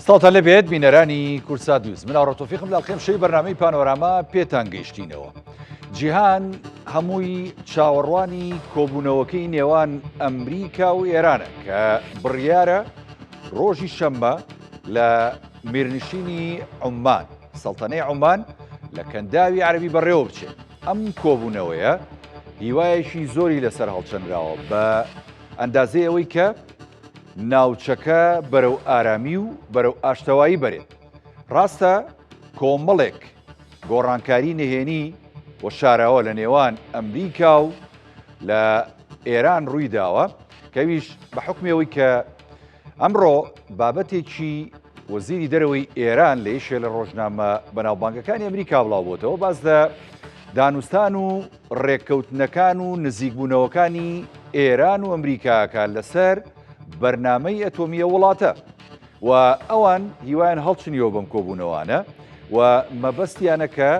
ساڵتان لەبێت بینەرانی کورسات دووز من ئاڕۆتۆفیقم لە ئەڵقێم بەرنامەی پانۆراما پێتان گەیشتینەوە. جیهان هەمووی چاوەڕوانی کۆبوونەوەکەی نێوان ئەمریکا و ئێرانە کە بڕیارە ڕۆژی شەممە لە میرنشینی عومان سەڵتەنەی عومان لە کەنداوی عەرەبی بەڕێوە بچێت. ئەم کۆبوونەوەیە هیوایەکی زۆری لەسەر هەڵچەندراوە بە ئەندازەی ئەوەی کە ناوچەکە بەرەو ئارامی و بەرەو ئاشتەوایی بەرێت. ڕاستە کۆمەڵێک گۆڕانکاری نهێنی و شاراوە لە نێوان ئەمریکا و لە ئێران ڕووی داوە کەویش بە حکمەوەی کە ئەمڕۆ بابەتێکی وەزیری دەرەوەی ئێران لە یەشێ لە ڕۆژنامە بەناوبانگەکانی ئەمریکا بڵاو بۆتەوە باز لە دانوستان و ڕێککەوتنەکان و نزیکبوونەوەکانی ئێران و ئەمریکاکە لەسەر بەرنامەی ئەتۆمیە وڵاتە و ئەوان هیوایان هەڵچنیەوە بەم کۆبوونەوانە و مەبەستیانە کە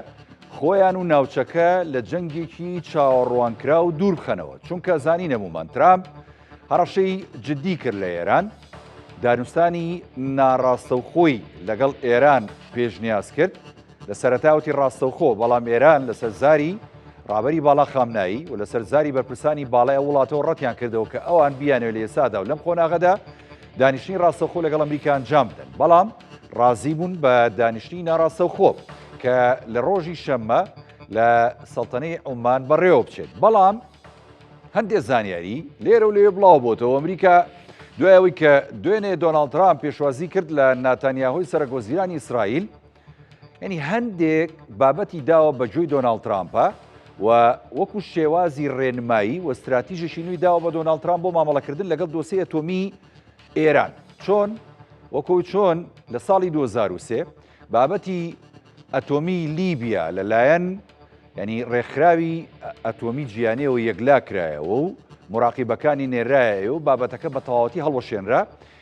خۆیان و ناوچەکە لە جەنگێکی چاوەڕوانکرا و دوور بخەنەوە چونکە زانی نەبوومان ترامپ هەڕەشەی جددی کرد لە ئێران دانوستانی ناڕاستەوخۆی لەگەڵ ئێران پێشنیاز کرد لە سەرەتاوتی ڕاستەوخۆ بەڵام ئێران لەسەر زاری ڕابەری باڵا خامنایی و لەسەر زاری بەرپرسانی باڵای وڵاتەوە ڕەتیان کردەوە کە ئەوان بیانێت لە ئێسادا و لەم خۆناغەدا دانیشتنی ڕاستەوخۆ لەگەڵ ئەمریکا ئەنجام بدەن بەڵام ڕازی بوون بە دانیشتنی ناڕاستەوخۆ کە لە ڕۆژی شەممە لە سەڵتەنەی عومان بەڕێوە بچێت. بەڵام هەندێک زانیاری لێرە و لێ بڵاو بۆتەوە ئەمریکا دوایەوەی کە دوێنێ دۆناڵد ترامپ پێشوازی کرد لە ناتانیاهۆی سەرۆکوەزیرانی ئیسرائیل یعنی هەندێک بابەتی داوە بەجۆی دۆناڵد ترامپە و وەکو شێوازی ڕێنمایی و استراتیژیشی نوێی داوە بە دۆناڵد ترامپ بۆ مامەڵەکردن لەگەڵ دۆسەی ئەتۆمی ئێران چۆن لە ساڵی 2003 بابەتی ئەتۆمی لیبیا لەلایەن ینی ڕێکخراوی ئەتۆمی جیانەوە یەکلا کرایەوە و مراقیبەکانی نێرایەوە و بابەتەکە بە تەواوەتی هەڵوەشێنرا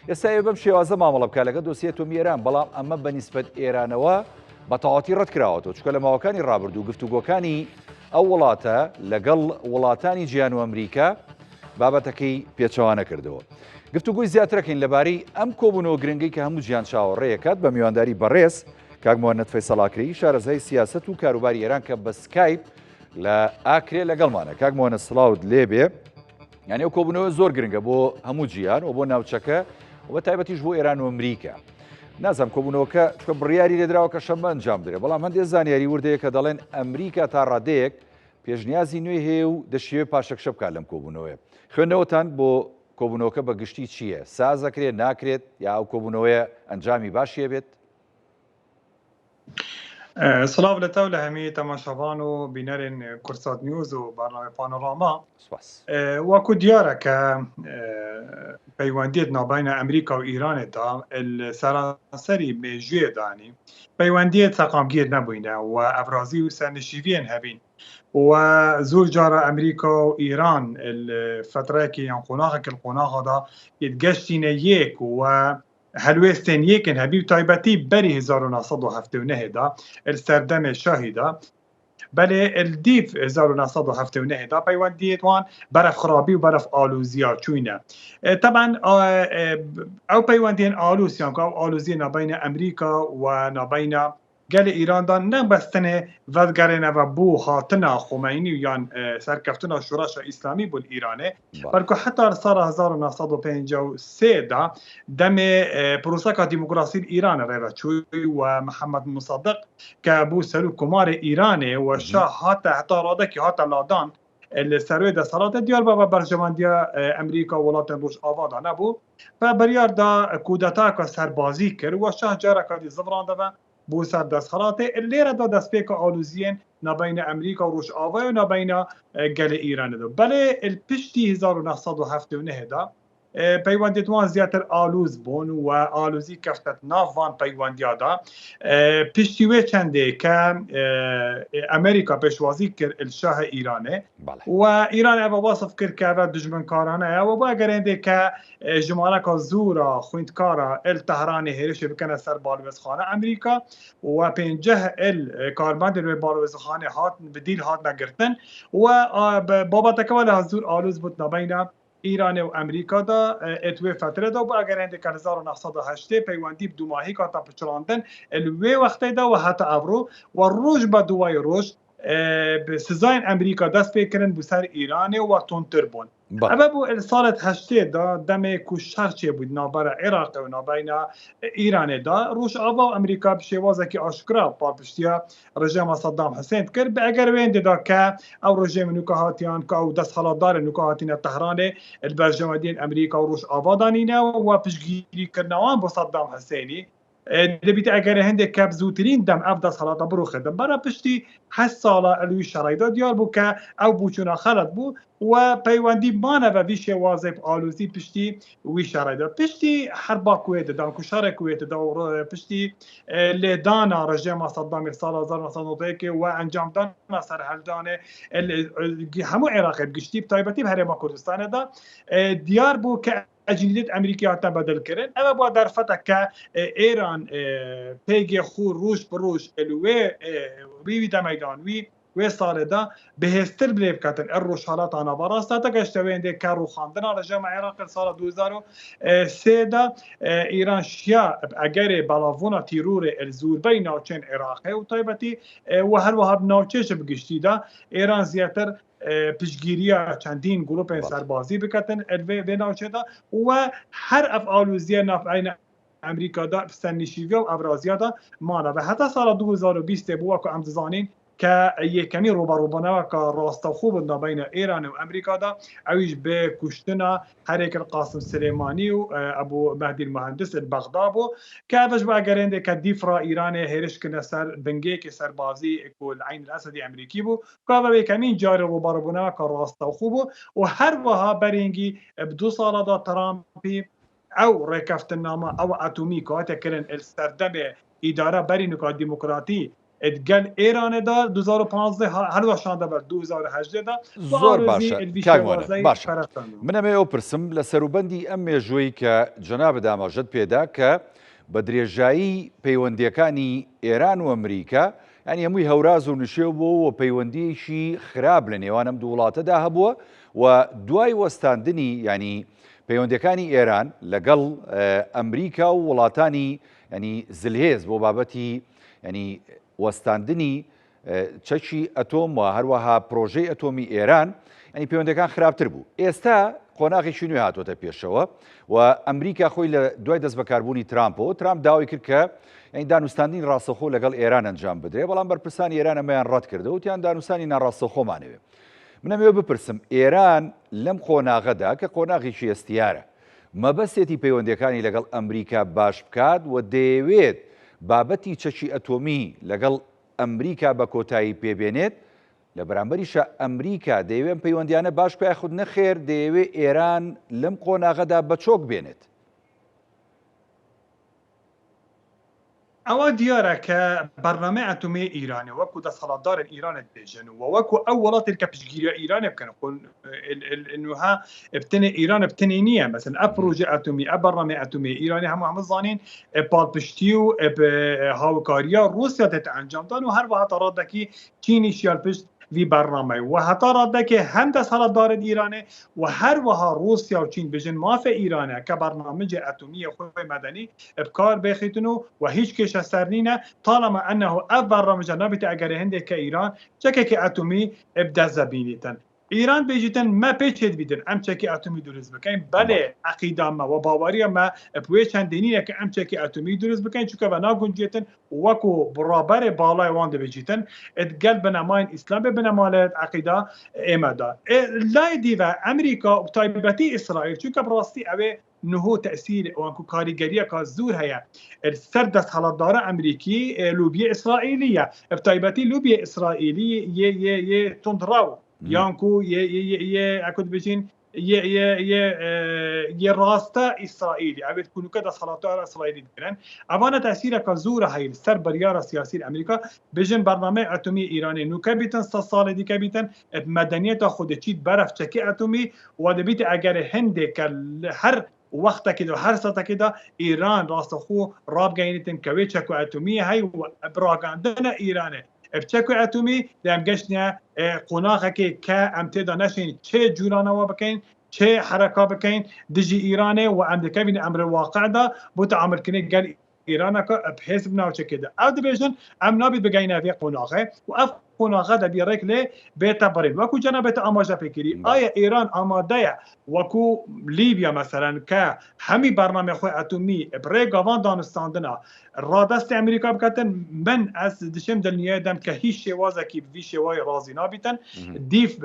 ئێستا بەم شێوازە مامەڵە بکە لەگە دۆسی ئەتۆمی ئێران بەڵام ئەمە بەنسبەت ئێرانەوە بە تەواوەتی ڕەت کراوەتەوە چونکە لە ماوەکانی ڕابردوو گفتوگۆکانی ئەو وڵاتە لەگەڵ وڵاتانی جیهان و ئەمریکا بابەتەکەی پێچەوانە کردەوە. گفتوگوی زیاترەکەین لەبارەی ئەم کۆبوونەوە گرنگی کە هەموو جیهان چاوەڕێیەکات بە میوانداری بەڕێز کاک موهەنەد فەیسەڵاکری شارەزای سیاسەت و کاروباری ئێران کە بە سکایپ لە ئاکرێ لەگەڵمانە. کاک موهەنەد سڵاوت لێبێ. یعنی ئەو کۆبوونەوە زۆر گرنگە بۆ هەموو جیهان و بۆ ناوچەکە و بە تایبەتیش بۆ ئێران و ئەمریکا. نازانم کۆبوونەوەکە چکە بڕیاری لێدراوە کە شەممە ئەنجام درێ بەڵام هەندێک زانیاری وردەیە کە دەڵێن ئەمریکا تا ڕادەیەک پێشنیازی نوێ هەیە و دەشێوێ پاشەکشە بکات لەم کۆبوونەوەیە. خوێندنەوەتان بۆ کۆبوونەوەکە بە گشتی چییە؟ سازەکرێت ناکرێت یا ئەو کۆبوونەوەیە ئەنجامی باشیە بێت؟ سڵاو لە تاو لە هەمی تەماشاوان و بینەرێن کورسات نیوز و بەرنامەی پانۆراما وەکو دیارە کە پەیوەندیت ناوبەینە ئەمریکا و ئیرانێدا سەرانسەری مێژوێدانی پەیوەندیت سەقامگیر نەبووینە و ئەڤرازی و سەرنشیڤیان هەبین و زۆر جارە ئەمریکا و ئیران فترەیەکی یان قۆناغێکی قۆناغەدا گەشتینە یەک و هەلوێستێن یەکن هەبی و تایبەتی بەری 1970دا سەردەمێ شاهیدا بەلێ دیف 1970دا پەیوەندیەوان بەرەف خراپی و بەرەف ئالوزیا چوینە. طبعا ئەو پەیوەندیان ئالوسیان کە ئەو ئالوزیە نابینە ئەمریکا و نابینە گەلی ئیراندا نەبەستنێ ڤەدگەرێنەوە بوو هاتنە خۆمەینی و یان سەرکەفتنە شوراشە ئیسلامی بوون ئیرانێ بەڵکو حتا ساڵ 1953دا دەمێ پرۆسەکە دیموکراسی ئیرانە ڕێوە چووی و محەممەد مصدق کە بوو سەرۆک کۆمارێ ئیرانێ و شاه هاتە هەتا ڕادەکی هاتە لادان سەروێ دەسەڵاتە دیار بە بەرژەوەندیە ئەمریکا وڵاتێن ڕۆژ ئاوادا نەبوو بە بەریاردا کودەتاکە سەربازی کرد و شاه جارەکەی زڤڕاندەوە بۆ سەر دەستخەڵاتێ لێرەدا دەستپێکە ئالوزیێن نابینە ئەمریکا و ڕۆژ ئاوای و نابینە گەلە ئیرانەدا بەلێ پشتی 1970دا پەیوەندیتوان زیاتر ئالوز بوون و ئالوزی کەفتە ناوان پەیوەندیادا پشتی وێ چەندێ کە ئەمریکا پێشوازی کرد الشاه ئیرانێ و ئیران ئەوە وەسف کرد کە بە دژمنکارانەیە و با گەرێندێک کە ژمارەکە زورە خوێندکارە ال تەهرانی هێرشی بکەنە سەر باڵوێزخانە ئەمریکا و 50 کارمەند لێ باڵوێزخانە هات بدیل هاتنە گرتن و بابەتەکەەوە لە زور ئالوز بوت نەبەینە ایران و امریکا دا اتوی فتره دا و اگر هنده که 1908 پیوندی دوماهی که تا پچراندن الوی وقتی دا و حتی ابرو و روش با دوای روش سزاین امریکا دست پیکرن بسر ایران و تونتر بون اما بو سالت 8 دا دم کشتر چه بود نابر عراق و نابین ایران دا روش آوا و امریکا بشوازه که آشکرا پاپشتیا رژیم صدام حسین کرد به اگر وینده دا که او رژیم نکاهاتیان که او دست حالاتدار نکاهاتین تهران البرجمادین امریکا و روش آوا دانینه و پشگیری کرنوان با صدام حسینی دبیت اگر هنده کب زودترین دم افضل صلاة برو خدم برای پشتی 8 ساله الوی شرایطا دیار بو که او بوچونا خلط بو و پیوندی مانه و ویش واضح آلوزی پشتی وی شرایطا پشتی حربا کویت دان کشار کویت دا پشتی لیدانا رژیم صدام سال 1991 و انجام دان سر هلدانه همو عراق بگشتی بتایبتی به هرما کردستان دا دیار بو که اجنیت امریکی هاتن بدل کردن اما با در فتح که ایران پیگ خور روش بروش الوی وی دمیدان وی سال دا بهستر بلیب کتن الروش حالات آنا براستا تا گشتوینده که رو خاندن رژیم عراق سال 2003 دا ایران شیا اگر بلاوونا تیرور الزور بین ناوچین عراقه و طایبتی و هر وحب ناوچهش بگشتی دا ایران زیادتر پشگیریا چندین گروپ سربازی بکتن الوی ناوچه دا و هر افعالوزی نافعین امریکا دا سنشیوی و ابرازیا دا مانا و حتی سال 2020 بوا که امتزانین که یکمی روبروبانه و که راستا خوب بین ایران و امریکا دا اویش به کشتنا هر یک قاسم سلیمانی و ابو مهدی المهندس بغدادو که اوش با گرنده که دیفرا ایران هرش کنه سر بنگه که سربازی کل عین الاسدی امریکی بو که اوه یکمی جار روبروبانه و که راستا خوب و هر وها برینگی بدو سالا دا ترامپی او رکفت نامه او اتمی که هاته کرن السردم اداره برینو که دموکراتی ادگل ایران دا 2015 هر وشان دا بر 2018 دا زۆر باشە کاگوانە باشە منەمێ ئەو پرسم لە سەروبەندی ئەم مێژووی کە جەناب داماژەت پێدا کە بە درێژایی پەیوەندیەکانی ئێران و ئەمریکا ینی هەمووی هەوراز و نشێو بوو و پەیوەندیەکی خراپ لە نێوان ئەم دوو وڵاتەدا هەبووە و دوای وەستاندنی ینی پەیوەندیەکانی ئێران لەگەڵ ئەمریکا و وڵاتانی ینی زلهێز بۆ بابەتی ینی وەستاندنی چەکی ئەتۆم و هەروەها پرۆژەی ئەتۆمی ئێران ینی پەیوەندەکان خراپتر بوو. ئێستا قۆناغێکی نوێ هاتوۆتە پێشەوە و ئەمریکا خۆی لە دوای دەست بەکاربوونی ترامپەوە ترامپ داوای کرد کە ینی دانوستاندنی ڕاستەخۆ لەگەڵ ئێران ئەنجام بدرێ بەڵام بەرپرسانی ئێران ئەمەیان ڕەت کردەوە وتیان دانوستانی ناڕاستەخۆمانەوێ. منەمەوێ بپرسم ئێران لەم قۆناغەدا کە قۆناغێکی ئێستیارە مەبەستێتی پەیوەندیەکانی لەگەڵ ئەمریکا باش بکات و دەیەوێت بابەتی چەکی ئەتۆمی لەگەڵ ئەمریکا بە کۆتایی پێبێنێت لە بەرامبەریشە ئەمریکا دەیەوێت پەیوەندیانە باش پێ خود نەخێر دەیەوێت ئێران لەم قۆناغەدا بەچۆک بێنێت. ئەوە دیارە کە بەرنامە ئەتۆمی ئیرانە وەکو دەسەڵاتدارن ئیرانت بێژن و وەکو ئەو وڵاتی کە پشتگیری ئیرانە بکەن نوها بتنێ ئیران بتنی نییە مەسن ئە پرۆژە ئەتۆمی ئە بەرنامە ئەتۆمی ئیرانی هەموو زانین پاڵپشتی و هاوکاریە رووسیا دێتە ئەنجامدان و هەروەها تا ڕادەکی چینی شیال پشت وی برنامه و حتی راده که هم دستهالت دارد ایرانه و هر وها روسیا و چین بجن مافه ایرانه که برنامج اتمی خود مدنی ابکار بخیتنو و هیچ کش سرنینه طالما انه اف برنامج نبیت اگر هنده که ایران چکه که اتمی ابدا زبینیتن ایران بیجیتن ما پیچید بیدن ام چکی اتمی درست بکن بله عقیده ما و باوری ما بوی چندینی که ام چکی اتمی درست بکن چون که بنا گنجیتن وکو برابر بالای وانده بیجیتن ادگل بنماین اسلام بنمالت عقیده امدا لای دیو امریکا و طایبتی اسرائیل چون که براستی اوه نهو تأثیر وانکو کاریگریه که زور هیا سردست حالتدار امریکی لوبیه اسرائیلیه ابتایبتی لوبیه اسرائیلی یه تندراو یانکو یه اکود بچین یه راستا اسرائیلی اوید کنو که دستخلات‌ها اسرائیلی دارن اوان تأثیر که زور هایی سر بریار سیاسی امریکا بجن برنامه اتمی ایرانی نوکه بیتن 100 سال دیگه بیتن مدنیت خود چید برف چکی اتمی و دبیت اگر هنده که هر وقت که هر ساعت که ایران راست خو راب گینیتن که چکو اتمی هی و براگاندن ایرانه بچکو اتمی دم گشنه قناقه که امتدا نشین چه جورانه بکن چه حرکات بکن دجی ایرانه و امریکا بین امر واقع دا بو تعامل کنه گل ایران که بحسب ناوچه کده او دبیجن ام نابید بگینه فی قناقه و اف قناقه دا بیرک لی بیتا برین وکو جنابت آماجه فکری آیا ایران آماده وکو لیبیا مثلا که همی برنامه خو اتمی برای گاوان دانستاندنا رادست امریکا بکتن من از دشم دنیا دم که هیچ شوازه کی بی شوای رازی نابیتن دیف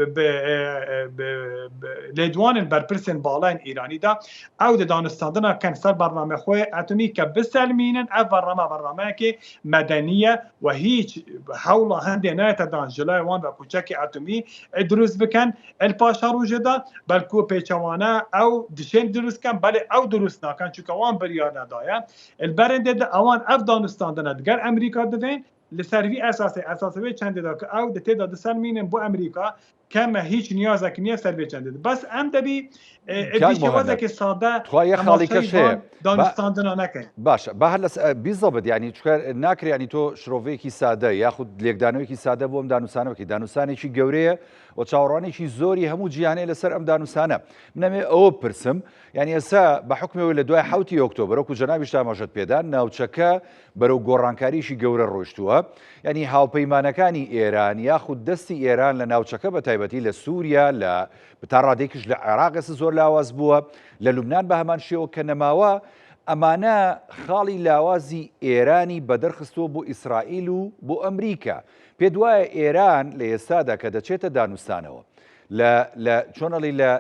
لدوان بر پرسن بالین ایرانی دا او دانستاندنا کنسل برنامه خو اتمی که بسلمینن او برنامه که مدنیه و هیچ حول هنده نه تدان جلای وان و کوچک اتمی دروس بکن الپاشا روجه دا بلکو پیچوانه او دشم دروس کن بله او دروس نکن چون که وان بریار ندایا البرنده دا اوان افغانستان دنادگر امریکا دوین لسروی اساسی چند دا که او دته داد سلمینن بو امریکا کم هیچ نیازه که نیه سروی چند بس ام دبی بیشوازه که ساده توی خالی کشه دانستان دنا نکن باشه به هر بالضبط يعني چکار ناکر يعني تو شروفێکی ساده یاخود لێکدانەوەیکی ساده بۆم دانوسانەوەکی دانوسانێکی گەورەیە و چاوەڕوانێکی زۆری هەموو جیهانەیە لەسەر ئەم دانوسانە منەمێ ئەوە پرسم یعنی ئێستا بە حکمەوە لە دوای 7 ئۆکتۆبر وەکو جەنابیش ئاماژەت پێدا ناوچەکە بەرەو گۆڕانکاریشی گەورە ڕۆیشتووە یعنی هاوپەیمانەکانی ئێران یاخود دەستی ئێران لە ناوچەکە بە تایبەتی لە سووریا لە تا ڕادێکیش لە عێراق زۆر لاواز بووە لە لوبنان بە هەمان شێوە کە نەماوە ئەمانە خاڵی لاوازی ئێرانی بەدەرخستووە بۆ ئیسرائیل و بۆ ئەمریکا پێ دوایە ئێران لە ئێستادا کە دەچێتە دانوستانەوە لە چۆنەڵی لە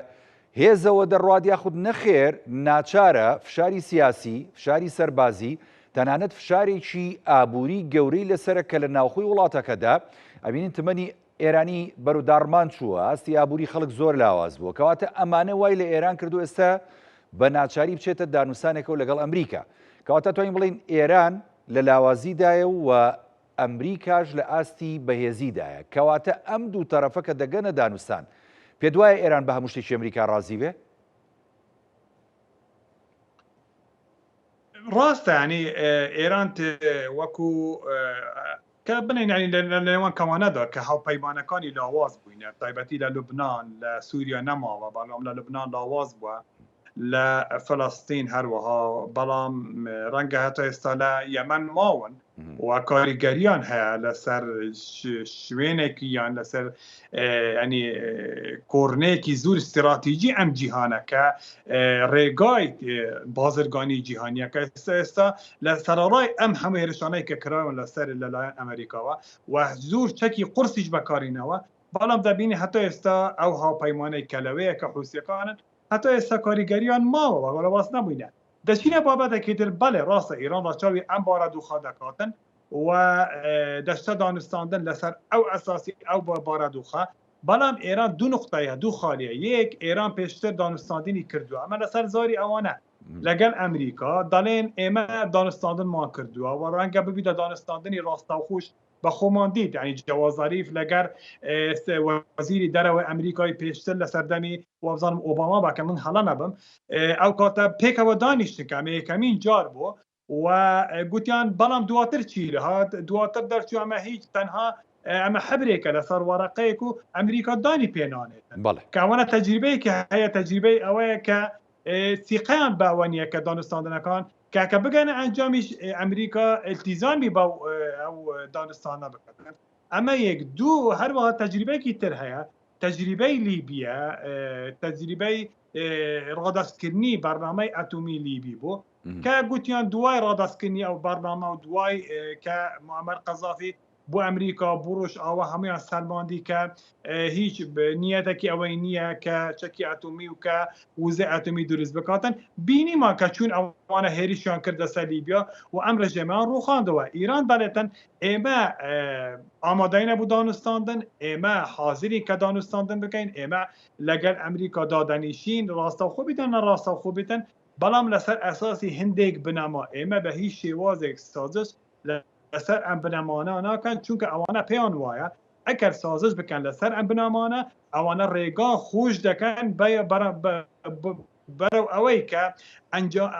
هێزەوە دەڕوات یاخود نەخێر ناچارە فشاری سیاسی فشاری سەربازی تەنانەت فشارێکی ئابووری گەورەی لەسرە کە لە ناوخۆی وڵاتەکەدا ئەبینین تمەنی ئێرانی بەرودارمان چووە ئاستی ئابووری خەڵک زۆر لاواز بووە کەواتە ئەمانە وای لە ئێران کردو ئێستا بە ناچاری بچێتە دانوسانێکەوە لەگەڵ ئەمریکا کەواتە توانین بڵین ئێران لە لاوازیدایە و ئەمریکاش لە ئاستی بەهێزیدایە کەواتە ئەم دوو تەرەفەکە دەگەنە دانوستان پێ دوایە ئێران بە هەموو شتێکی ئەمریکا ڕازی بێ ڕاستە ینی ئێران وەکو کە بنین ینی لەوان کەوانەدا کە هاوپەیمانەکانی لاواز بووینە تایبەتی لە لوبنان لە سووریا نەماوە بەڵام لە لوبنان لاواز بووە لە فلەستین هەروەها بەڵام ڕەنگە هەتا ئێستا لە یەمەن ماون و کاریگەریان هەیە لەسەر شوێنێکی یان لەسەر ینی کۆرنەیەکی زۆر استراتیژی ئەم جیهانە کە ڕێگای بازرگانی جیهانیە کە ئێستا لە سەرڕای ئەم هەموو هێرشانەی کە کراون لەسەر لەلایەن ئەمریکاوە و زۆر چەکی قورسیش بەکارینەوە بەڵام دەبینی هەتا ئێستا ئەو هاوپەیمانەی کە لەوەیە کە حوسیەکانن هەتا ئێستا کاریگەریان ماوە وەڵەواز نەبووینە دەچینە بابەتێکی تر بەڵێ ڕاستە ئیران ڕاچاوی ئەم بارە دووخا دەکاتن و دەشتە دانوستاندن لەسەر ئەو ئەساسی ئەو بارە دووخە بەڵام ئێران دوو نقطەیە دوو خاڵیە یەک ئێران پێشتر دانوستاندنی کردووە ئەمە لەسەر زاری ئەوانە لەگەڵ ئەمریکا دەڵێن ئێمە دانوستاندنمان کردووە و ڕەنگە ببیتە دانوستاندنی ڕاستەوخۆش بە خۆمان دیت ینی جەواز زەریف لەگەر وەزیری دەرەوەی ئەمریکای پێشتر لە سەردەمی وەبزانم ئۆباما باکە من هەڵە نەبم ئەو کاتە پێکەوە دانیشتکە یەکەمین جار بوو و گوتیان بەڵام دواتر چی هات دواتر دەرچوو ئەمە هیچ تەنها ئەمە حبرێکە لەسەر وەرەقەیەک و ئەمریکا دانی پێنانێتن کەوانە تەجریبەیەکی هەیە تەجریبەی ئەوەیە کە سیقەیان باوە نییە کە دانوستاندنەکان کاکە بگەنە ئەنجامیش ئەمریکا التیزامی بە ئەو دانستانە بکەن ئەمە یەک دوو هەروەها تەجریبەیەکی تر هەیە تەجریبەی لیبیە تەجریبەی ڕادستکردنی بەرنامەی ئەتۆمی لیبی بوو کە گوتیان دوای ڕادستکردنی ئەو بەرنامە و دوای کە موعەمەر قەزافی بۆ ئەمریکا بڕۆژ ئاوا هەمویان سەرماندی کە هیچ نیەتێکی ئەوەی نییە کە چەکی ئەتۆمی و کە وزە ئەتۆمی دروست بکاتن بینیمان کە چون ئەوانە هێریشیان کردە سەر لیبیا و ئەم ڕژێمیان ڕوخاندەوە ئیران دەڵێتن ئێمە ئامادەی نەبوو دانوستاندن ئێمە حاضری کە دانوستاندن بکەین ئێمە لەگەڵ ئەمریکا دادەنیشین ڕاستەوخۆ بیتن نەڕاستەوخۆ بیتن بەڵام لەسەر ئەساسی هەندێک بنەما ئێمە بە هیچ شێوازێک سازش لەسەر ئەم بنەمانە ناکەن چونکە ئەوانە پێیان وایە ئەگەر سازش بکەن لەسەر ئەم بنامانە ئەوانە ڕێگا خۆش دەکەن بەرەو ئەوەی کە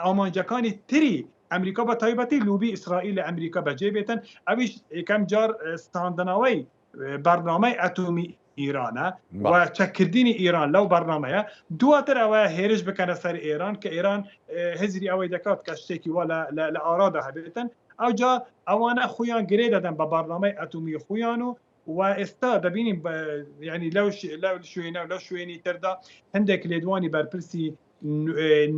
ئامانجەکانی تری ئەمریکا بە تایبەتی لوبی ئیسرائیل لە ئەمریکا بەجێ بێتن ئەویش یەکەم جار ستاندنەوەی بەرنامەی ئەتۆمی ئیرانە و چەکردنی ئیران لەو بەرنامەیە دواتر ئەوە هێرش بکەنە سەر ئێران کە ئێران هزری ئەوەی دەکات کە شتێکی وا لە ئارادا هەبێتن ئەوجا ئەوانە خۆیان گرێ دەدەن بە بەرنامەی ئەتۆمی خۆیان و ئێستا دەبینیم ینی لەو شوێنە لەو شوێنی تردا هەندێک لێدوانی بەرپرسی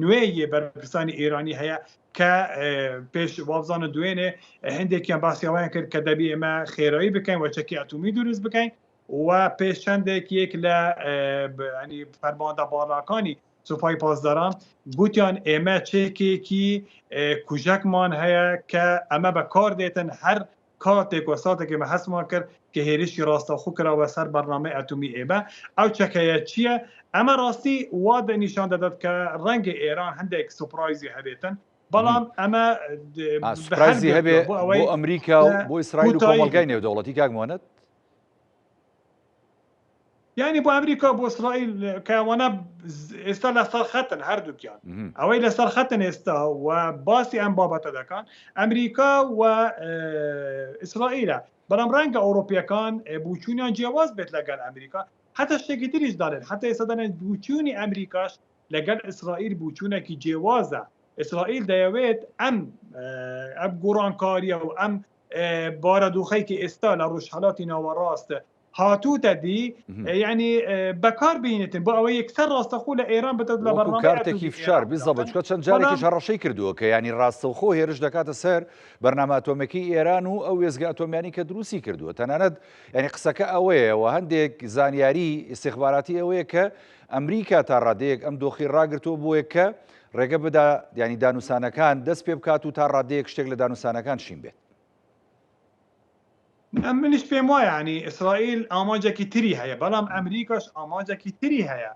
نوێیە بەرپرسانی ئێرانی هەیە کە پێش وابزانە دوێنێ هەندێکیان باسییاوایان کرد کە دەبی ئێمە خێرایی بکەین و چەکی ئەتۆمی دروست بکەین و پێش چەندێک یەک لە فەرماندە باڵاکانی سوپای پاسداران گوتیان ئێمە چێکێکی کوژەکمان هەیە کە ئەمە بەکار دێتن هەر کاتێک و ساتێکی مە هەستمان کرد کە هێرشی ڕاستەخۆ کراوە سەر بەرنامەی ئەتۆمی ئێمە ئەو چەکەیە چییە؟ ئەمە ڕاستی وا نیشان دەدات کە ڕەنگە ئێران هەندێک سوپرایزی هەبێتن بەڵام ئەمە سوپرایزی هەبێ بۆ ئەمریکا و بۆ ئیسرائیل و کۆمەلگای نێودەوڵەتی کاکمانەت یعنی بۆ ئەمریکا بۆ ئیسرائیل کەوانە ئێستا لەسەر خەتن هەردووکیان ئەوەی لەسەر خەتن ئێستا و باسی ئەم بابەتە دەکەن ئەمریکا و ئیسرائیلە بەڵام ڕەنگە ئەوروپیەکان بوچوونیان جیاواز بێت لەگەڵ ئەمریکا حتا شتێکی تریش دەڵێن حتا ئێستا دەڵێن بوچوونی ئەمریکاش لەگەڵ ئیسرائیل بوچوونێکی جیاوازە ئیسرائیل دەیەوێت ئەم گۆڕانکاریە و ئەم بارەدۆخەیەکی ئێستا لە ڕۆژهەڵاتی ناوەڕاست هاتووتە دی یعنی بەکار بینێتن بۆ ئەوە یەکسەر ڕاستەخۆ لە ئێران بێت لە بەرنامە کارتێکی فشار بیزەبچ کە چەند جارێکیش هەڕەشەی کردووە کە ینی ڕاستەوخۆ هێرش دەکاتە سەر بەرنامە ئەتۆمەکی ئێران و ئەو وێزگە ئەتۆمیانی کە دروستی کردووە تەنانەت ینی قسەکە ئەوەیە و هەندێک زانیاری ئیستیخباراتی ئەوەیە کە ئەمریکا تا ڕادەیەک ئەم دۆخی ڕاگرتووە بۆیە کە ڕێگە بدا ینی دانوسانەکان دەست پێ بکات و تا ڕادەیەک شتێک لە دانوسانەکان شین بێت منش پێم وایە ینی ئیسرائیل ئاماجێکی تری هەیە بەڵام ئەمریکاش ئاماجێکی تری هەیە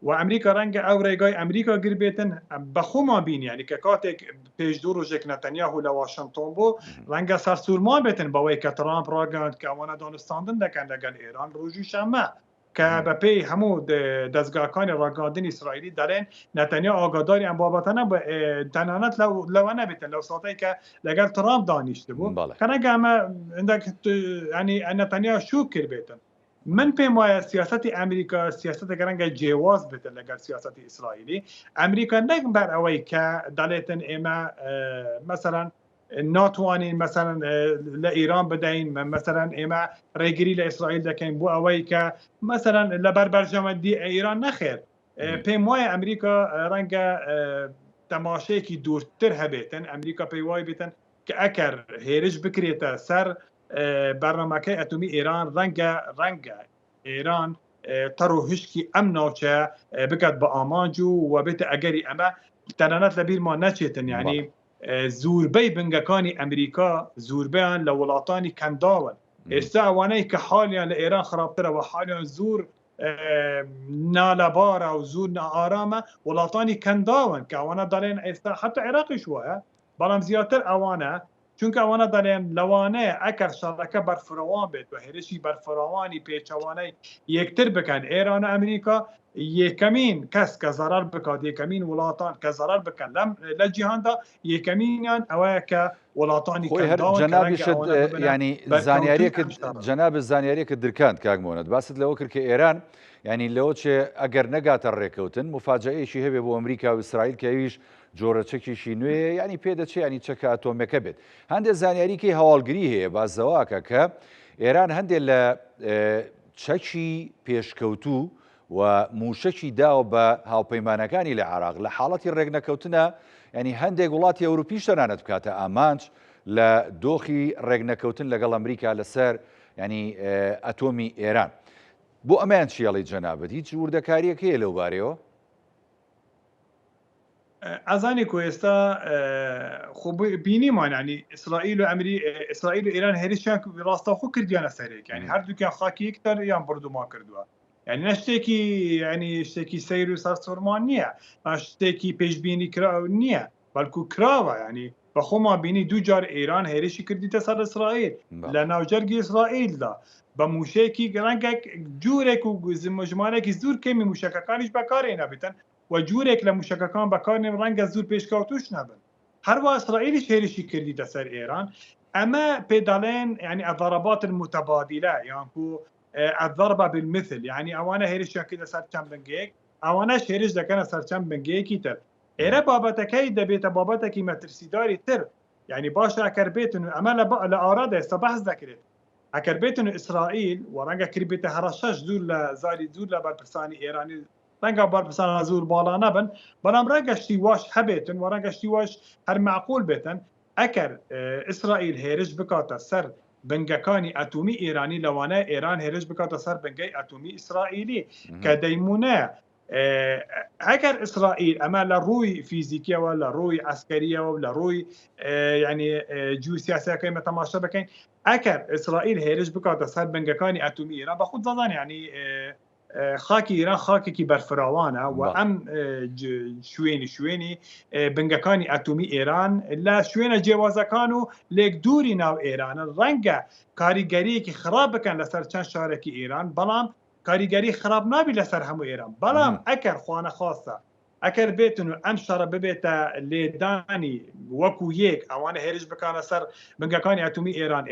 و ئەمریکا ڕەنگە ئەو ڕێگای ئەمریکا گربێتن بەخۆمان بینیانی کە کاتێک پێش دوو ڕۆژێک نەتەنیاهو لە واشنگتۆن بۆ ڕەنگە سەرسوورمان بێتن بەوەی کە ترامپ ڕاگەاند کە ئەوانە دانوستاندن دەکەن لەگەڵ ئێران ڕۆژی شەممە کە بەپێی هەموو دەستگاکانی ڕاگەاندنی ئیسرائیلی دەڵێن نەتەنیا ئاگاداری ئەم بابەتەنە تەنانەت لەوە نەبێتن لەو ساتەی کە لەگەڵ ترامپ دانیشت بوو کەنەگە ئەمە ینی نەتەنیا شوک کرد بێتن من پێم وایە سیاسەتی ئەمریکا سیاسەتێک ڕەنگە جێواز بێتن لەگەڵ سیاسەتی ئیسرائیلی ئەمریکا نەک بەر ئەوەی کە دەڵێتن ئێمە مەسەرەن ناتوانین مەسەرەن لە ئیران بدەین مەسەرەن ئێمە ڕێگیری لە ئیسرائیل دەکەین بۆ ئەوەی کە مەسەرەن لەبەر بەرژەمەندی ئیران نەخێر پێم وایە ئەمریکا ڕەنگە تەماشەیەکی دوورتر هەبێتن ئەمریکا پێی وای بێتن کە ئەکەر هێرش بکرێتە سەر بەرنامەکەی ئەتۆمی ئێران ڕەنگە ئێران تەڕ و هشکی ئەم ناوچە بکات بە ئامانج و بێتە ئەگەری ئەمە تەنانەت لە بیرمان نەچێتن ینی زوربەی بنگەکانی ئەمریکا زوربیان لە وڵاتانی کەنداون ئێستا ئەوانەی کە حالیان لە ئێران خراپترەوە حالیان زۆر نالەبارە و زۆر نائارامە وڵاتانی کەنداون کە ئەوانە دەڵێن ئێستا حتا عێراقیش وایە بەڵام زیاتر ئەوانە چونکە ئەوانە دەڵێن لەوانەیە ئەگەر شەڕەکە بەرفراوان بێت و هێرشی بەرفراوانی پێچەوانەی یەکتر بکەن ئێران و ئەمریکا یەکەمین کەس کە زەرەر بکات یەکەمین وڵاتان کە زەرەر بکەن لە جیهاندا یەکەمینیان ئەوەیە کە وڵاتانی ینی جەناب زانیاریەکە درکاند کاکمۆنت باست لەوە کرد کە ئێران ینی لەوە چێ ئەگەر نەگاتە ڕێکەوتن مفاجەیەشی هەبێ بۆ ئەمریکا و ئیسرائیل کەویش جۆرەچەکێکی نوێ ینی پێدەچێ ینی چەکە ئەتۆمەکە بێت هەندێک زانیاریکەی هەواڵگری هەیە بازەواکە کە ئێران هەندێک لە چەکی پێشکەوتوو و موشەکی داوە بە هاوپەیمانەکانی لە عێراق لە حاڵەتی ڕێک نەکەوتنە ینی هەندێک وڵاتی ئەوروپیش تەنانەت بکاتە ئامانج لە دۆخی ڕێگنەکەوتن لەگەڵ ئەمریکا لەسەر ینی ئەتۆمی ئێران. بۆ ئەمەیان چیاڵی جەنابەت هیچ وردەکاریەک هەیە لەو بارەیەوە؟ ئازانی کو ئێستا خۆ بینیمان ینی ئیسرائیل و ئیسرائیل و ئێران هێرشیان ڕاستەوخۆ کردیانە سەرێک ینی هەردووکیان خاکی یەکتر یان بردوما کردووە. یعنی نە شتێکی ینی شتێکی سەیر و سەرسوورمان نییە، شتێکی پێشبینی کرا نییە، بەڵکو کراوە ینی بە خۆمان بینی دوو جار ئێران هێرشی کردیتە سەر ئیسرائیل لە ناوجەرگی ئیسرائیلدا بە موشەیەکی ڕەنگێک جوورێک و ژمارەێکی زۆر کەمی موشەکەکانیش بەکارێ نەبێتن و جوورێک لە موشەکەکان بەکارێ ڕەنگە زۆر پێشکەوتوش نەبن. هەروە ئیسرائیلیش هێرشی کردیتە سەر ئێران. ئەمە پێدەڵێن ینی الضربات المتبادلة یانکو الضربة بالمثل، يعني ئەوانە هێرشیان کردە سەر چەند بنگەیەک، ئەوانەش هێرش دەکەنە سەر چەند بنگەیەکی تر. ئێرە بابەتەکەی دەبێتە بابەتێکی مەترسیداری تر، یعنی باشە ئەگەر بێتن و ئەمە لە ئارادا ئێستا بەحث دەکرێت، ئەگەر بێتن و ئیسرائیل و ڕەنگە کردبێتە هەرەشەش دوور لە زاری دوور لە بەرپرسانی ئێرانی ڕەنگە بەرپرسانە زۆر باڵا نەبن، بەڵام ڕەنگەشتی واش هەبێتن و ڕەنگەشتی واش هەر معقول بێتن ئەگەر ئیسرائیل هێرش بکاتە سەر بنگەکانی ئەتومی ئێرانی لەوانە ئێران هێرش بکاتە سەر بنگەی ئەتومی ئیسرائیلی کە دەیمونە ئەگەر ئیسرائیل ئەمە لە ڕووی فیزیکیەوە لە ڕووی ئەسکەریەوە لە ڕووی ینی جوسیاسەکەی مەتەماشە بکەین ئەگەر ئیسرائیل هێرش بکاتە سەر بنگەکانی ئەتومی ئێران بەخود زەدان ینی خاکی ئێران خاکێکی بەرفراوانە و ئەم شوێنی بنگەکانی ئەتومی ئێران لە شوێنە جیاوازەکان و لێک دووری ناو ئێرانە ڕەنگە کاریگەریەکی خراپ بکەن لەسەر چەند شارێکی ئێران، بەڵام کاریگەری خراپ نابی لەسەر هەموو ئێران، بەڵام ئەگەر خوانە خاستە ئەگەر بێتن و ئەم شەڕە ببێتە لێدانی وەکو یەک ئەوانە هێرش بکانە سەر بنگەکانی ئەتومی ئێران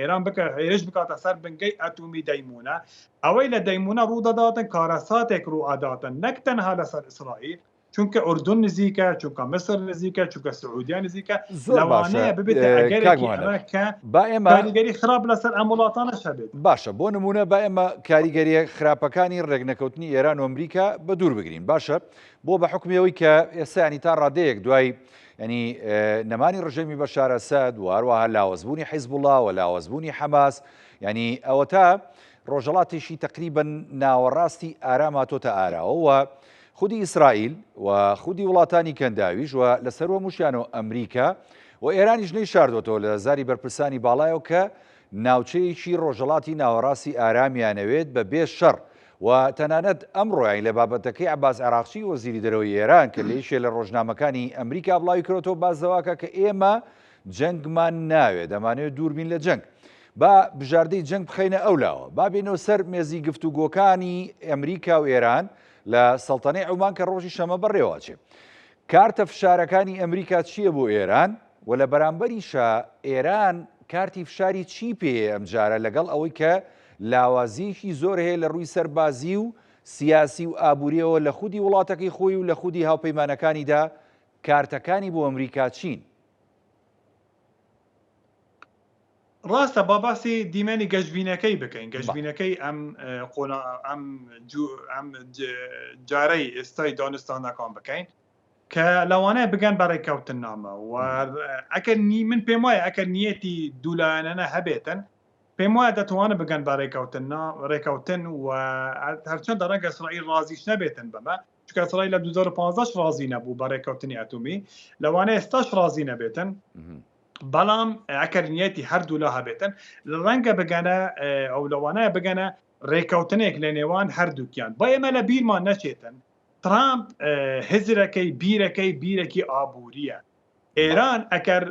هێرش بکاتە سەر بنگەی ئەتومی دەیمونە، ئەوەی لە دەیمونە ڕوودەداتن کارەساتێک ڕوئەداتن نەک تەنها لەسەر ئیسرائیل، چونکە ئوردون نزیکە، چونکە مصر نزیکە، چونکە سعودیا نزیکە، لەوانەیە ببێتە ئەگەرێکی ئەمە کە کاریگەری خراپ لەسەر ئەم وڵاتانە شەبێت. باشە بۆ نمونە با ئێمە کاریگەریە خراپەکانی ڕێگنەکەوتنی ئێران و ئەمریکا بە دوور بگرین. باشە بۆ بە حکومیەوەی کە ئێستانی تا ڕادەیەک دوای ینی نەمانی ڕژێمی بەشار ئەسەد و هەروەها لاوەزبوونی حیزبوڵڵا و لاوەزبوونی حەماس، ینی ئەوە تا ڕۆژهەڵاتێکی تەقریبەن ناوەڕاستی ئارام هاتۆتە ئاراوە و خودی ئیسرائیل و خودی وڵاتانی کەنداویش و لەسەرەوە موشیان و ئەمریکا و ئێرانیش نەیشاردوێتەوە لە زاری بەرپرسانی باڵایەوە کە ناوچەیەکی ڕۆژهەڵاتی ناوەڕاستی ئارامیانەوێت بە بێ شەڕ و تەنانەت ئەمڕۆیان لە بابەتەکەی عەباس عێراقچی وەزیری دەرەوەی ئێران کە لەیشێ لە ڕۆژنامەکانی ئەمریکا بڵاوی کردەوە بازەواکە کە ئێمە جەنگمان ناوێت، دەمانوێت دووربین لە جەنگ، با بژاردەی جەنگ بخەینە ئەولاوە، با بێنەوە سەر مێزی گفتوگۆکانی ئەمریکا و ئێران لە سەڵتەنەی عومان کە ڕۆژی شەمە بەڕێواچێ. کارتە فشارەکانی ئەمریکا چییە بۆ ئێران و لە بەرامبەریشە ئێران کارتی فشاری چی پێیە ئەمجارە لەگەڵ ئەوەی کە لاوازیەکی زۆر هەیە لە ڕووی سەربازی و سیاسی و ئابوووریەوە لە خودی وڵاتەکەی خۆی و لە خودی هاوپەیمانەکانیدا کارتەکانی بۆ ئەمریکا چین؟ ڕاستە باباسی دیمەنی گەشتبینەکەی بکەین، گەشتبینەکەی ئەم جارەی ئێستای دانستانەکان بکەین کە لەوانەیە بگەن بە ڕێککەوتن نامە و ئەگەر من پێم وایە ئەگەر نیەتی دوولایەنە هەبێتن پێم وایە دەتوانە بگەن بە ڕێککەوتن و هەرچەندە ڕەنگە ئیسرائیل ڕازیش نەبێتن بەمە، چونکە ئیسرائیل لە 2015 ڕازی نەبوو بە ڕێککەوتنی ئەتومی، لەوانەیە ئێستاش ڕازی نەبێتن، بەڵام ئەگەر نیەتی هەردوو لا هەبێتن ڕەنگە بگەنە ئەو لەوانەیە بگەنە ڕێککەوتنێک لە نێوان هەردووکیان. با ئێمە لە بیرمان نەچێتن ترامپ هزرەکەی بیرێکی ئابووریە. ئێران ئەگەر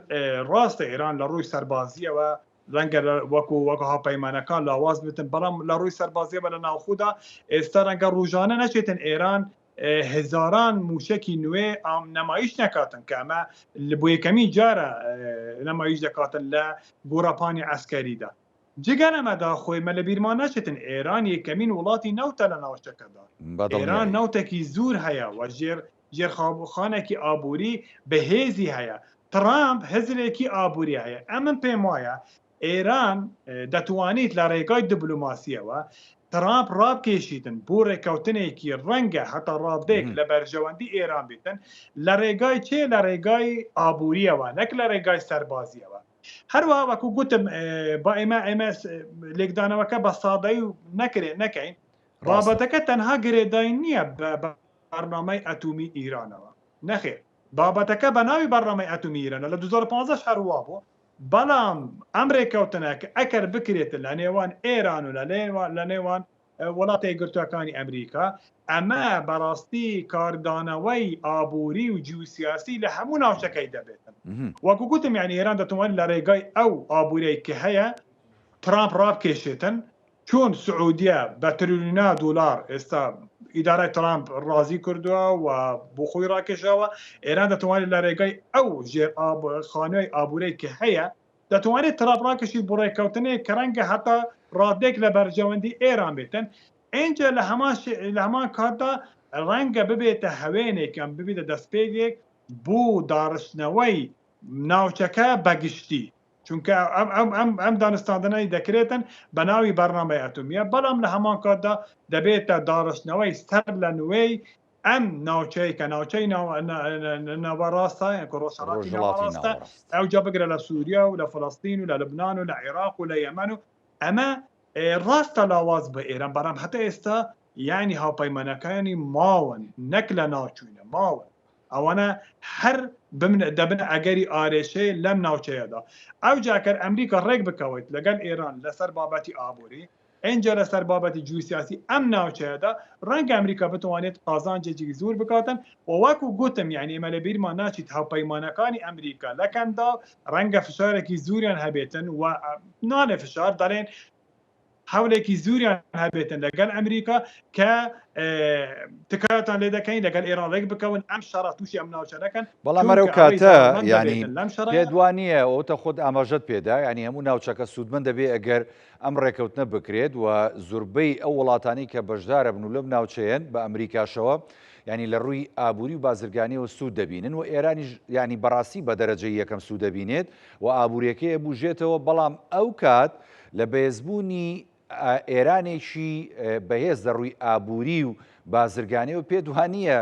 ڕاستە ئێران لە ڕووی سەربازیەوە ڕەنگە وەکو هاوپەیمانەکان لاواز بێتن، بەڵام لە ڕووی سەربازیەوە لە ناوخوودا ئێستا ڕەنگە ڕۆژانە نەچێتن ئێران هزاران موشکی نوێ نمایش نکاتن که ئەمە بۆ یەکەمین جارە نمایش دەکاتن لە گۆڕەپانی ئەسکەریدا. جگەن ئەمەدا خۆی مە لە بیرمان نەچێتن ئێران یەکەمین وڵاتی نەوتە لە ناوچەکەدا. ئێران نەوتێکی زۆر هەیە و ژێرخابوخانێکی ئابووری بەهێزی هەیە. ترامپ هزرێکی ئابووری هەیە. ئەمن پێم وایە ئێران دەتوانیت لە ڕێگای دیبلۆماسیەوە ترامپ ڕابکێشیتن بۆ ڕێککەوتنێکی ڕەنگە هەتا ڕادێک لە بەرژەوەندی ئێران بێتن لە ڕێگای چێ لە ڕێگای ئابووریەوە نەک لە ڕێگای سەربازیەوە. هەروەها وەکو گوتم با ئێمە لێکدانەوەکە بە سادەی و نەکەین بابەتەکە تەنها گرێداین نییە بە بەرنامەی ئەتومی ئیرانەوە نەخێر بابەتەکە بە ناوی بەرنامەی ئەتومی ئیرانە لە 2015 هەروە بوو بەڵام ئەم ڕێکەوتنە کە ئەگەر بکرێتن لە نێوان ئێران و لە نێوان وڵاتی یەکگرتووەکانی ئەمریکا ئەمە بەڕاستی کاردانەوەی ئابووری و جیوسیاسی لە هەموو ناوچەکەی دەبێتن وەکو گوتم یعنی ئێران دەتوانێت لە ڕێگای ئەو ئابوورەی کە هەیە ترامپ ڕابکێشێتن چۆن سعودیە بە تریلیۆنا دۆلار ئێستا ئیدارای ترامپ ڕازی کردووە و بۆ خۆی ڕاکێشەوە ئێران دەتوانێت لە ڕێگای ئەو خانووی ئابوورەی کە هەیە دەتوانێت ترامپ ڕاکێشی بۆ ڕێکەوتنێک کە ڕەنگە هەتا ڕادێک لە بەرژەوەندی ئێران بێتن ئینجا لە هەمان کاتدا ڕەنگە ببێتە هەوێنێکم ببێتە دەستپێکێک بۆ داڕشتنەوەی ناوچەکە بەگشتی چونکە ئەم دانستاندنەی دەکرێتن بە ناوی بەرنامەی ئەتۆمیە بەڵام لە هەمان کاتدا دەبێتە داڕشتنەوەی سەر لە نوێی ئەم ناوچەی کە ناوچەی ناوەڕاستە ڕۆژهەڵاتی ناوەڕاستە ئەوجا بگرە لە سووریا و لە فەڵەستین و لە لەبنان و لە عێراق و لە یەمەن و ئەمە ڕاستە لاواز بە ئێران بەڕام هەتا ئێستا یعنی هاوپەیمانەکانی ماون نەک لە ناوچوونە ماون ئەوانە هەر دەبن ئەگەری ئارێشەی لەم ناوچەیەدا ئەو جاکەر ئەمریکا ڕێک بکەوێت لەگەڵ ئێران لەسەر بابەتی ئابووری اینجا لەسەر بابەتی جیوسیاسی ئەم ناوچەیەدا ڕەنگە ئەمریکا بتوانێت قازانجێکی زۆر بکاتن و وەکو گوتم یعنی ئێمە لە بیرمان ناچیت هاوپەیمانەکانی ئەمریکا لەکەمدا ڕەنگە فشارێکی زوریان هەبێتن و نانێ فشار دەڵێن هەولێکی زوریان هەبێتن لەگەڵ ئەمریکا کە تکایەتان لێ دەکەین لەگەڵ ئێران ڕێک بکەون ئەم شەڕە تووشی ئەم ناوچە دەکەن بەڵام ئەو کاتە ینی پێدوانیە ئەوتە خۆت ئاماژەت پێدا ینی هەموو ناوچەکە سوودمەند دەبێت ئەگەر ئەم ڕێکەوتنە بکرێت و زۆربەی ئەو وڵاتانی کە بەشدارە بن و لەم ناوچەیەن بە ئەمریکاشەوە ینی لە ڕووی ئابووری و بازرگانیەوە سوود دەبینن و ئێرانیش ینی بەڕاستی بە دەرەجەی یەکەم سوود دەبینێت و ئابوووریەکەی بوژێتەوە بەڵام ئەو کات لە بەهێزبوونی ئێرانێکی بەهێز دەڕووی ئابووری و بازرگانی و پێدوانیە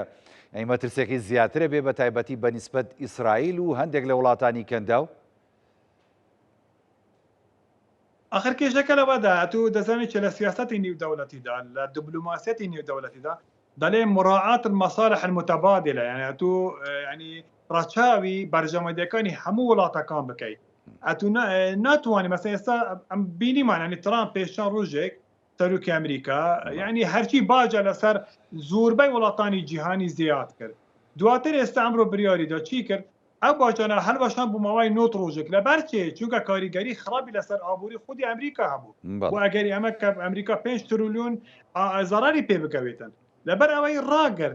ئەی مەترسێکی زیاترە بێ بە تایبەتی بە نیسبەت ئیسرائیل و هەندێک لە وڵاتانی کەندا و آخر کێشەکە لەوەدا تو دەزانێت چ لە سیاسەتی نێودەوڵەتیدا لە دیبلۆماسیەتی نێودەوڵەتیدا دەڵێ مراعات المصالح المتبادلة يعني تو يعني ڕاچاوی بەرژەوەندیەکانی هەموو وڵاتەکان بکەیت ئەتو ناتوانانی مەسەڵەن ئێستا ئەم بینیمان ینی ترامپ پێشان ڕۆژێک سەرۆکی ئەمریکا یعنی هەرچی باجە لەسەر زۆربەی وڵاتانی جیهانی زیاد کرد دواتر ئێستا ئەمڕۆ بریاریدا چی کرد ئەو باجانە هەڵبەشان بوو ماوەی نۆت ڕۆژێک لەبەرچێ چونکە کاریگەری خراپی لەسەر ئابووری خودی ئەمریکا هەبوو بۆ ئەگەری ئەمە کە ئەمریکا 5 تریلیۆن زەراری پێ بکەوێتن لەبەر ئەوەی ڕاگەر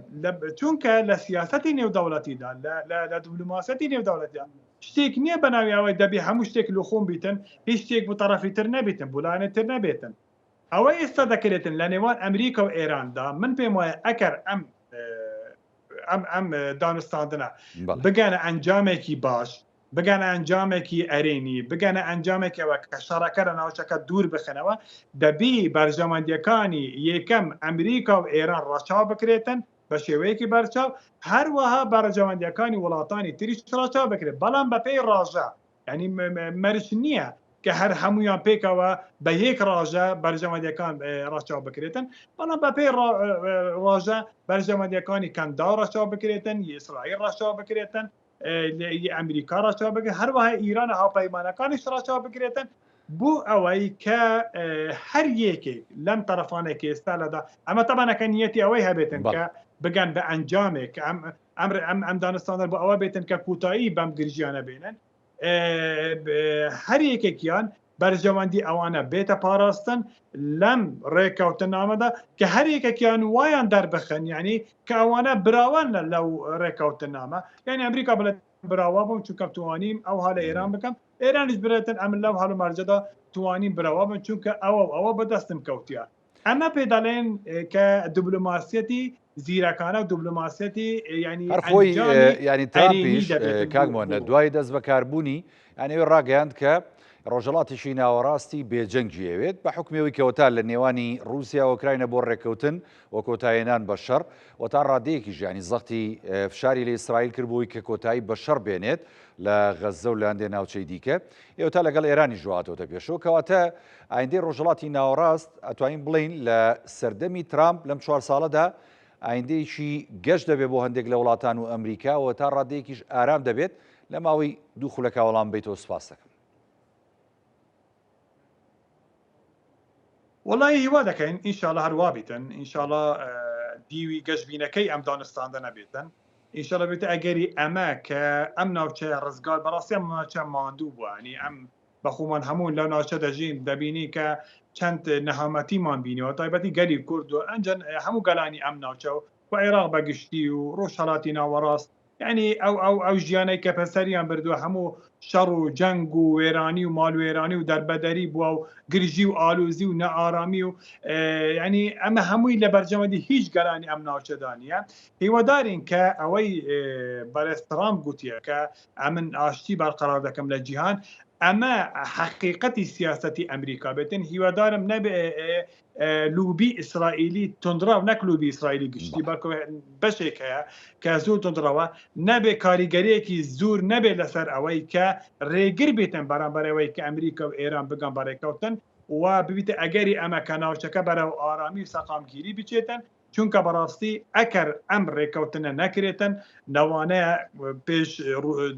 چونکە لە سیاسەتی نێودەوڵەتیدا لە دیبلۆماسیەتی نێودەوڵەتیدا شتێک نییە بە ناوی ئەوەی دەبێ هەموو شتێک لە خۆم بیتن هیچ شتێک بۆ تەرەفیتر نەبێتن بولانێتتر نەبێتن ئەوە ئێستا دەکرێتن لە نێوان ئەمریکا و ئێراندا من پێم وایە ئەگەر ئەم دانوستاندنە بگەنە ئەنجامێکی باش بگەنە ئەنجامێکی ئەرێنی بگەنە ئەنجامێکەوە کە شەڕەکە لە ناوچەکە دوور بخنەوە دەبی بەرژەوەندیەکانی یەکەم ئەمریکا و ئێران ڕاچاو بکرێتن بە شێوەیەکی بەرچاو هەروەها بەرژەوەندیەکانی وڵاتانی تریش ڕاچاو بکرێت بەڵام بە پێی ڕاژە ینی مەرج نییە کە هەر هەمویان پێکەوە بە یەک ڕاژە بەرژەوەندیەکان ڕاچاو بکرێتن بەڵام بە پێی ڕاژە بەرژەوەندیەکانی کەندا ڕاچاو بکرێتن ئیسرائیل ڕاچاو بکرێتن ئەمریکا ڕاچاو بکرێت هەروەها ئیران هاوپەیمانەکانیش ڕاچاو بکرێتن بۆ ئەوەی کە هەر یەکێک لەم تەرەفانێکی ئێستا لەدا ئەمە تەبانەکە نیەتی ئەوەی هەبێتن کە بگەن بە ئەنجامێک ئەم دانستانە بۆ ئەوە بێتن کە کوتایی بەم گرژیانە بێنن هەر یەکێکیان بەرژەوەندی ئەوانە بێتە پاراستن لەم ڕێکەوتنامەدا کە هەر یەکێکیان وایان دەربخن یعنی کە ئەوانە براوان لەو ڕێکەوتنامە یعنی ئەمریکا بڵێت براوا بووم چونکە توانیم ئەو هەڵە ئێران بکەم ئێرانیش برێتن ئەم لەو هەڵ مەرجەدا توانیم براوا بن چونکە ئەوە بەدەستم کەوتیە ئەمە پێ دەڵێن کە دیبلۆماسیەتی زیرەکانە و دیبلۆماسیەتی ینی هەرخۆی ینی ترامپیش کاکمۆنە دوای دەست بەکاربوونی ئەنێ ڕاگەیاند کە ڕۆژهەڵاتیشی ناوەڕاستی بێجەنگیەوێت بە حکمەوەی کەوتان لە نێوانی رووسیا و ئۆکراینە بۆ ڕێککەوتن و کۆتاییێنان بە شەڕ و تا ڕادەیەکی ژیانی زەختی فشاری لە ئیسرائیل کردبووی کە کۆتایی بە شەڕ بێنێت لە غەزە و لە هەندێک ناوچەی دیکە ئێوە لەگەڵ ئێرانی ژواتەوە پێشەوە کەواتە ئایندەی ڕۆژهەڵاتی ناوەڕاست ئەتوانین بڵین لە سەردەمی ترامپ لەم 4 ساڵەدا ئایندەیەکی گەشت دەبێت بۆ هەندێک لە وڵاتان و ئەمریکا و تا ڕادەیەکیش ئارام دەبێت لە ماوەی دوو خولەکە وەڵام بیتەوە. سپاس دەکەم. وڵی هیوا دەکەین ئینشاءڵە هەروە بیتن ئینشاءڵە دیوی گەشتبینەکەی ئەم دانستاندا نەبێتن ئینشاءڵە بێتە ئەگەری ئەمە کە ئەم ناوچەیە ڕزگار بەڕاستی ئەم ناوچە ماندوو بووانی ئەم بەخۆمان هەموو لە ناوچە دەژین دەبینی کە چەند نەهامەتیمان بینەوە تایبەتی گەلی کورد و ئەنجەن هەموو گەلانی ئەم ناوچە و عێراق بەگشتی و ڕۆژهەڵاتی ناوەڕاست یعنی ئەو ژیانەی کە پەسەریان بردووە هەموو شەڕ و جەنگ و وێرانی و ماڵوێرانی و دەربەدەری بووە و گرژی و ئالوزی و نەئارامی و ینی ئەمە هەمووی لە بەرجەمەدی هیچ گەلانی ئەم ناوچەدانە هیوادارین کە ئەوەی بەرز ترامپ گوتیە کە ئەمن ئاشتی بەرقەرار دەکەم لە جیهان ئەمە حقیقەتی سیاسەتی ئەمریکا بێتن هیوادارم نەبێ لوبی ئیسرائیلی تندراو نەک لوبی ئیسرائیلی گشتی بەشێک هەیە کە زۆر تندراوە نەبێ کاریگەریەکی زۆر نەبێ لەسەر ئەوەی کە ڕێگر بێتن بەرامبەرەوەی کە ئەمریکا و ئێران بگەن بەڕێکەوتن و ببیتە ئەگەری ئەمە کە ناوچەکە بەرەو ئارامی و سەقامگیری بچێتن چونکە بەڕاستی ئەکەر ئەم ڕێکەوتنە نەکرێتن نەوانەیە پێش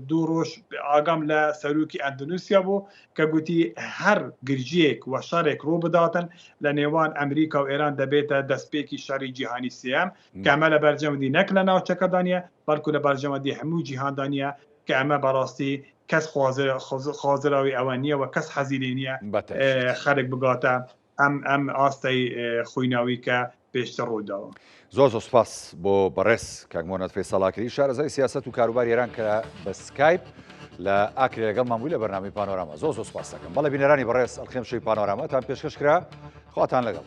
دوو ڕۆژ ئاگام لە سەرروکی ئەندونوسیا بوو کە گوتی هەر گرجیەک و شەڕێک ڕوو بداتن لە نێوان ئەمریکا و ئێران دەبێتە دەستپێکی شەڕی جیهانی سیام کە ئەمە لە بەرجەمەدی نەک لە ناوچەکەدانە بەڵکو لە بەرجەمەدی هەموو جیهاندانە کە ئەمە بەڕاستی کەس خوازراوی ئەوە نییە و کەس حەزیری نییە خەرێک بگاتە ئەم ئاستەی خویناوی کە پێشتر ڕووداوە. زۆر سوپاس بۆ بەڕێز کاکمۆنەت فێسەڵاکردی شارەزای سیاست و کاروباری ئێران کە بە سکایپ لە ئاکری لەگەڵمان بووی لە بەرنامەی پانۆراما. زۆر سوپاس دەکەم. بەڵێ بینەرانی بەڕێز ئەڵخێم شەوی پانۆراماتان پێشکەش کرا. خواتان لەگەڵ.